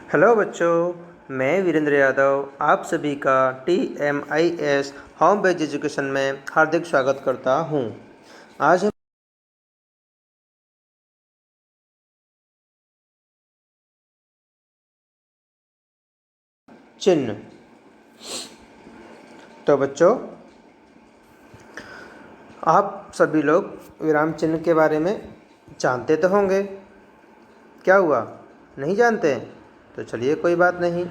Hello बच्चों, मैं वीरेंद्र यादव आप सभी का TMIS होम बेस्ड एजुकेशन में हार्दिक स्वागत करता हूं। आज हम चिन्ह। तो बच्चों, आप सभी लोग विराम चिन्ह के बारे में जानते तो होंगे। क्या हुआ, नहीं जानते? तो चलिए, कोई बात नहीं,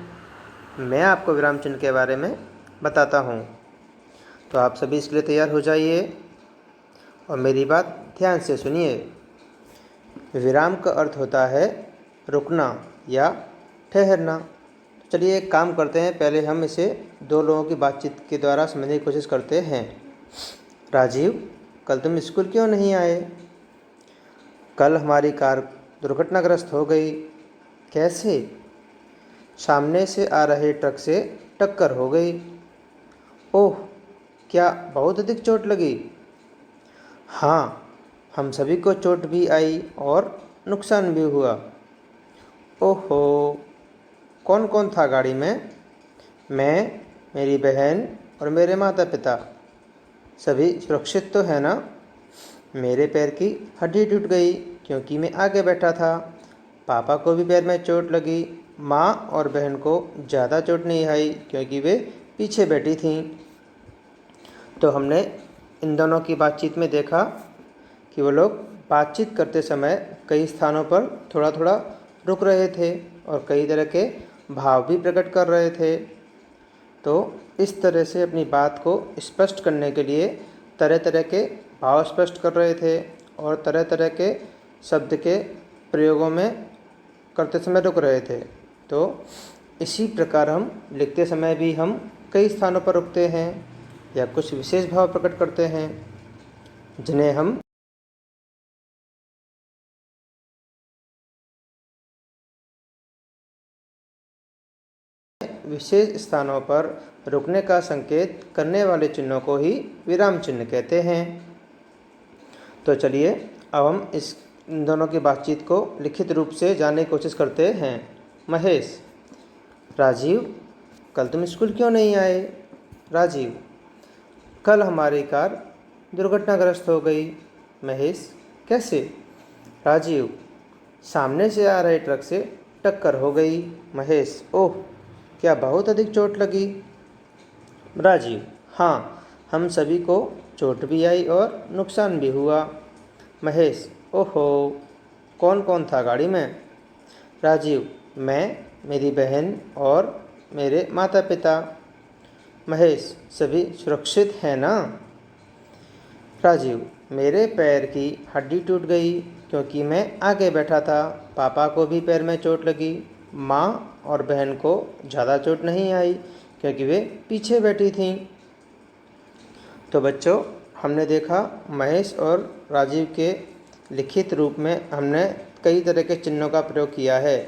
मैं आपको विराम चिन्ह के बारे में बताता हूं। तो आप सभी इसके लिए तैयार हो जाइए और मेरी बात ध्यान से सुनिए। विराम का अर्थ होता है रुकना या ठहरना। चलिए एक काम करते हैं, पहले हम इसे दो लोगों की बातचीत के द्वारा समझने की कोशिश करते हैं। राजीव, कल तुम स्कूल क्यों नहीं आए? कल हमारी कार दुर्घटनाग्रस्त हो गई। कैसे? सामने से आ रहे ट्रक से टक्कर हो गई। ओह, क्या बहुत अधिक चोट लगी? हाँ, हम सभी को चोट भी आई और नुकसान भी हुआ। ओहो, कौन कौन था गाड़ी में? मैं, मेरी बहन और मेरे माता पिता। सभी सुरक्षित तो है ना? मेरे पैर की हड्डी टूट गई क्योंकि मैं आगे बैठा था। पापा को भी पैर में चोट लगी। माँ और बहन को ज़्यादा चोट नहीं आई क्योंकि वे पीछे बैठी थीं। तो हमने इन दोनों की बातचीत में देखा कि वो लोग बातचीत करते समय कई स्थानों पर थोड़ा थोड़ा रुक रहे थे और कई तरह के भाव भी प्रकट कर रहे थे। तो इस तरह से अपनी बात को स्पष्ट करने के लिए तरह तरह के भाव स्पष्ट कर रहे थे और तरह तरह के शब्द के प्रयोगों में करते समय रुक रहे थे। तो इसी प्रकार हम लिखते समय भी हम कई स्थानों पर रुकते हैं या कुछ विशेष भाव प्रकट करते हैं जिन्हें हम विशेष स्थानों पर रुकने का संकेत करने वाले चिन्हों को ही विराम चिन्ह कहते हैं। तो चलिए अब हम इन दोनों की बातचीत को लिखित रूप से जानने की कोशिश करते हैं। महेश, राजीव, कल तुम स्कूल क्यों नहीं आए? राजीव, कल हमारी कार दुर्घटनाग्रस्त हो गई। महेश, कैसे? राजीव, सामने से आ रहे ट्रक से टक्कर हो गई। महेश, ओह, क्या बहुत अधिक चोट लगी? राजीव, हाँ, हम सभी को चोट भी आई और नुकसान भी हुआ। महेश, ओहो, कौन कौन था गाड़ी में? राजीव, मैं, मेरी बहन और मेरे माता पिता। महेश, सभी सुरक्षित हैं ना? राजीव, मेरे पैर की हड्डी टूट गई क्योंकि मैं आगे बैठा था। पापा को भी पैर में चोट लगी। माँ और बहन को ज़्यादा चोट नहीं आई क्योंकि वे पीछे बैठी थीं। तो बच्चों, हमने देखा महेश और राजीव के लिखित रूप में हमने कई तरह के चिन्हों का प्रयोग किया है।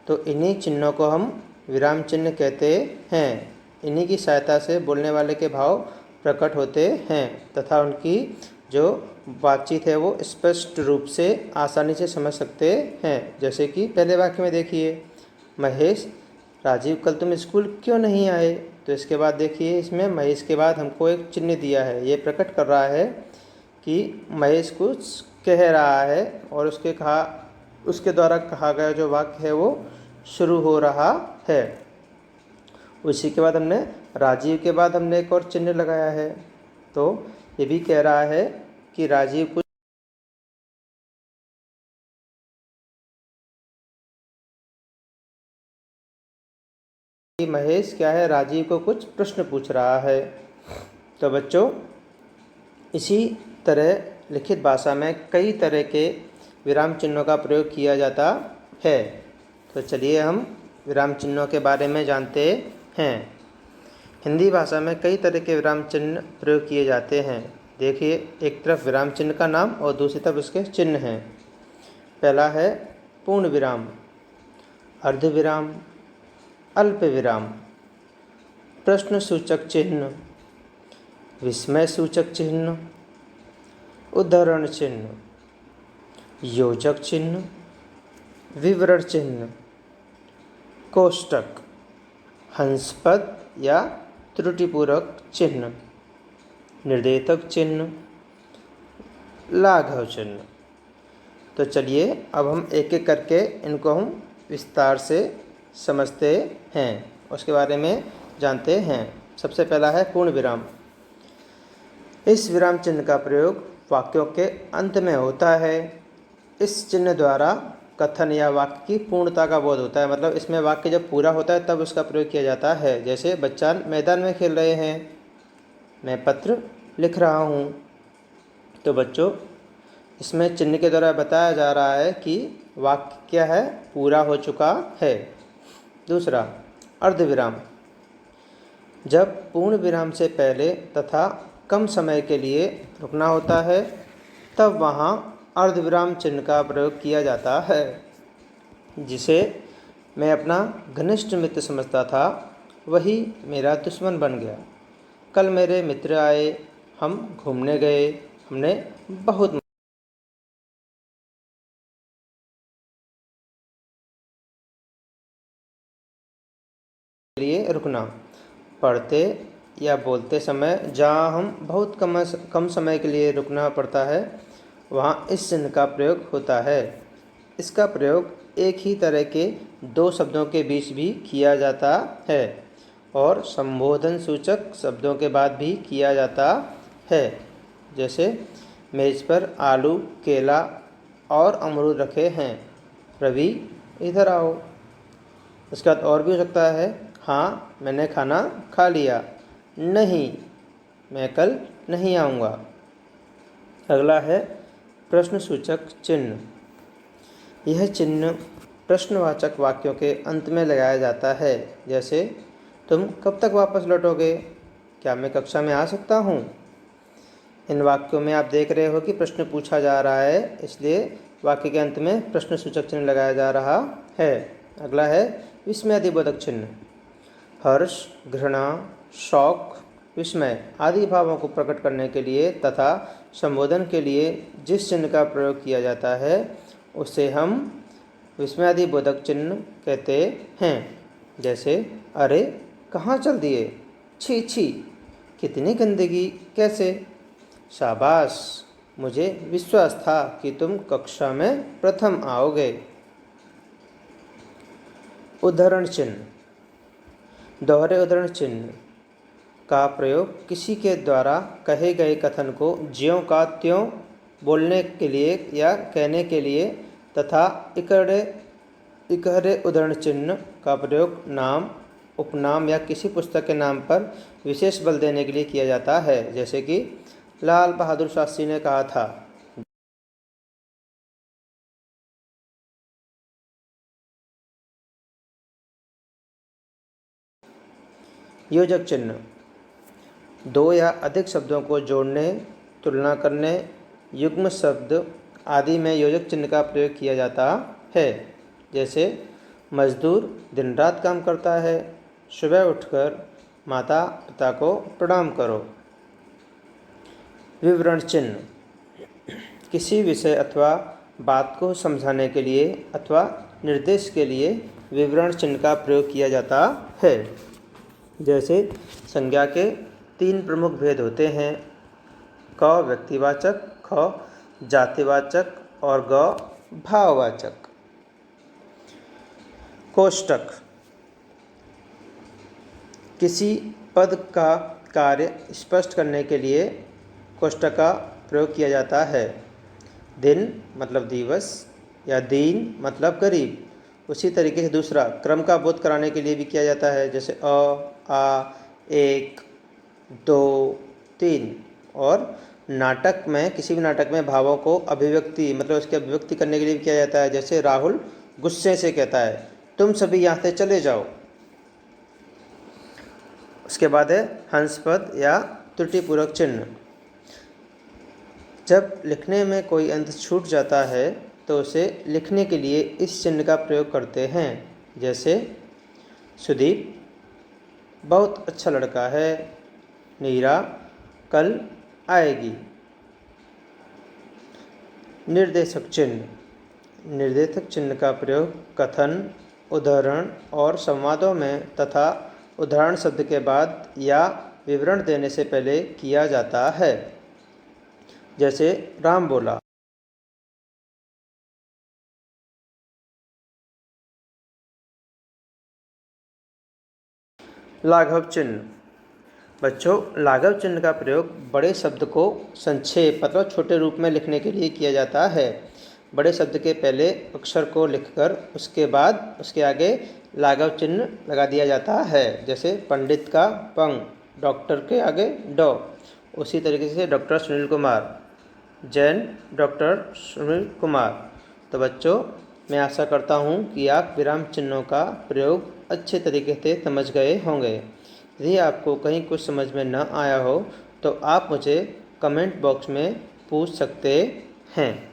तो इन्हीं चिन्हों को हम विराम चिन्ह कहते हैं। इन्हीं की सहायता से बोलने वाले के भाव प्रकट होते हैं तथा उनकी जो बातचीत है वो स्पष्ट रूप से आसानी से समझ सकते हैं। जैसे कि पहले वाक्य में देखिए, महेश, राजीव, कल तुम स्कूल क्यों नहीं आए? तो इसके बाद देखिए, इसमें महेश के बाद हमको एक चिन्ह दिया है। ये प्रकट कर रहा है कि महेश कुछ कह रहा है और उसके द्वारा कहा गया जो वाक्य है वो शुरू हो रहा है। उसी के बाद हमने राजीव के बाद हमने एक और चिन्ह लगाया है। तो ये भी कह रहा है कि राजीव कुछ महेश क्या है, राजीव को कुछ प्रश्न पूछ रहा है। तो बच्चों, इसी तरह लिखित भाषा में कई तरह के विराम चिन्हों का प्रयोग किया जाता है। तो चलिए हम विराम चिन्हों के बारे में जानते हैं। हिंदी भाषा में कई तरह के विराम चिन्ह प्रयोग किए जाते हैं। देखिए, एक तरफ विराम चिन्ह का नाम और दूसरी तरफ उसके चिन्ह हैं। पहला है पूर्ण विराम, अर्ध विराम, अल्प विराम, प्रश्न सूचक चिन्ह, विस्मय सूचक चिन्ह, उद्धरण चिन्ह, योजक चिन्ह, विवरण चिन्ह, कोष्टक, हंसपद या त्रुटिपूरक चिन्ह, निर्देशक चिन्ह, लाघव चिन्ह। तो चलिए अब हम एक एक करके इनको हम विस्तार से समझते हैं, उसके बारे में जानते हैं। सबसे पहला है पूर्ण विराम। इस विराम चिन्ह का प्रयोग वाक्यों के अंत में होता है। इस चिन्ह द्वारा कथन या वाक्य की पूर्णता का बोध होता है। मतलब इसमें वाक्य जब पूरा होता है तब उसका प्रयोग किया जाता है। जैसे बच्चा मैदान में खेल रहे हैं, मैं पत्र लिख रहा हूँ। तो बच्चों, इसमें चिन्ह के द्वारा बताया जा रहा है कि वाक्य क्या है, पूरा हो चुका है। दूसरा, अर्धविराम। जब पूर्ण विराम से पहले तथा कम समय के लिए रुकना होता है तब वहाँ अर्धविराम चिन्ह का प्रयोग किया जाता है। जिसे मैं अपना घनिष्ठ मित्र समझता था वही मेरा दुश्मन बन गया। कल मेरे मित्र आए, हम घूमने गए, हमने बहुत लिए रुकना। पढ़ते या बोलते समय जहाँ हम बहुत कम समय के लिए रुकना पड़ता है वहाँ इस चिन्ह का प्रयोग होता है। इसका प्रयोग एक ही तरह के दो शब्दों के बीच भी किया जाता है और संबोधन सूचक शब्दों के बाद भी किया जाता है। जैसे मेज़ पर आलू, केला और अमरूद रखे हैं, रवि इधर आओ। उसके बाद और भी हो सकता है, हाँ मैंने खाना खा लिया, नहीं मैं कल नहीं आऊँगा। अगला है प्रश्नसूचक चिन्ह। यह चिन्ह प्रश्नवाचक वाक्यों के अंत में लगाया जाता है। जैसे तुम कब तक वापस लौटोगे, क्या मैं कक्षा में आ सकता हूँ। इन वाक्यों में आप देख रहे हो कि प्रश्न पूछा जा रहा है, इसलिए वाक्य के अंत में प्रश्नसूचक चिन्ह लगाया जा रहा है। अगला है विस्मयादिबोधक चिन्ह। हर्ष, घृणा, शौक, विस्मय आदि भावों को प्रकट करने के लिए तथा संबोधन के लिए जिस चिन्ह का प्रयोग किया जाता है उसे हम विस्मयादिबोधक चिन्ह कहते हैं। जैसे अरे कहाँ चल दिए, छी छी कितनी गंदगी, कैसे, शाबाश मुझे विश्वास था कि तुम कक्षा में प्रथम आओगे। उद्धरण चिन्ह। दोहरे उद्धरण चिन्ह का प्रयोग किसी के द्वारा कहे गए कथन को ज्यों का त्यों बोलने के लिए या कहने के लिए तथा इकहरे उद्धरण चिन्ह का प्रयोग नाम, उपनाम या किसी पुस्तक के नाम पर विशेष बल देने के लिए किया जाता है। जैसे कि लाल बहादुर शास्त्री ने कहा था। योजक चिन्ह। दो या अधिक शब्दों को जोड़ने, तुलना करने, युग्म शब्द आदि में योजक चिन्ह का प्रयोग किया जाता है। जैसे मजदूर दिन रात काम करता है, सुबह उठकर माता पिता को प्रणाम करो। विवरण चिन्ह। किसी विषय अथवा बात को समझाने के लिए अथवा निर्देश के लिए विवरण चिन्ह का प्रयोग किया जाता है। जैसे संज्ञा के तीन प्रमुख भेद होते हैं, क व्यक्तिवाचक, ख जातिवाचक और ग भाववाचक। कोष्टक। किसी पद का कार्य स्पष्ट करने के लिए कोष्टक का प्रयोग किया जाता है। दिन मतलब दिवस या दीन मतलब गरीब। उसी तरीके से दूसरा क्रम का बोध कराने के लिए भी किया जाता है। जैसे अ, आ, एक, दो, तीन। और नाटक में, किसी भी नाटक में भावों को अभिव्यक्ति मतलब उसकी अभिव्यक्ति करने के लिए भी किया जाता है। जैसे राहुल गुस्से से कहता है, तुम सभी यहाँ से चले जाओ। उसके बाद है हंसपद या त्रुटिपूरक चिन्ह। जब लिखने में कोई अंत छूट जाता है तो उसे लिखने के लिए इस चिन्ह का प्रयोग करते हैं। जैसे सुदीप बहुत अच्छा लड़का है, नीरा कल आएगी। निर्देशक चिन्ह। निर्देशक चिन्ह का प्रयोग कथन, उदाहरण और संवादों में तथा उदाहरण शब्द के बाद या विवरण देने से पहले किया जाता है। जैसे राम बोला। लाघव चिन्ह। बच्चों, लाघव चिन्ह का प्रयोग बड़े शब्द को संक्षेप मतलब छोटे रूप में लिखने के लिए किया जाता है। बड़े शब्द के पहले अक्षर को लिखकर उसके बाद उसके आगे लाघव चिन्ह लगा दिया जाता है। जैसे पंडित का पंग, डॉक्टर के आगे डॉ। उसी तरीके से डॉक्टर सुनील कुमार, जैन डॉक्टर सुनील कुमार। तो बच्चों, मैं आशा करता हूँ कि आप विराम चिन्हों का प्रयोग अच्छे तरीके से समझ गए होंगे। यदि आपको कहीं कुछ समझ में न आया हो तो आप मुझे कमेंट बॉक्स में पूछ सकते हैं।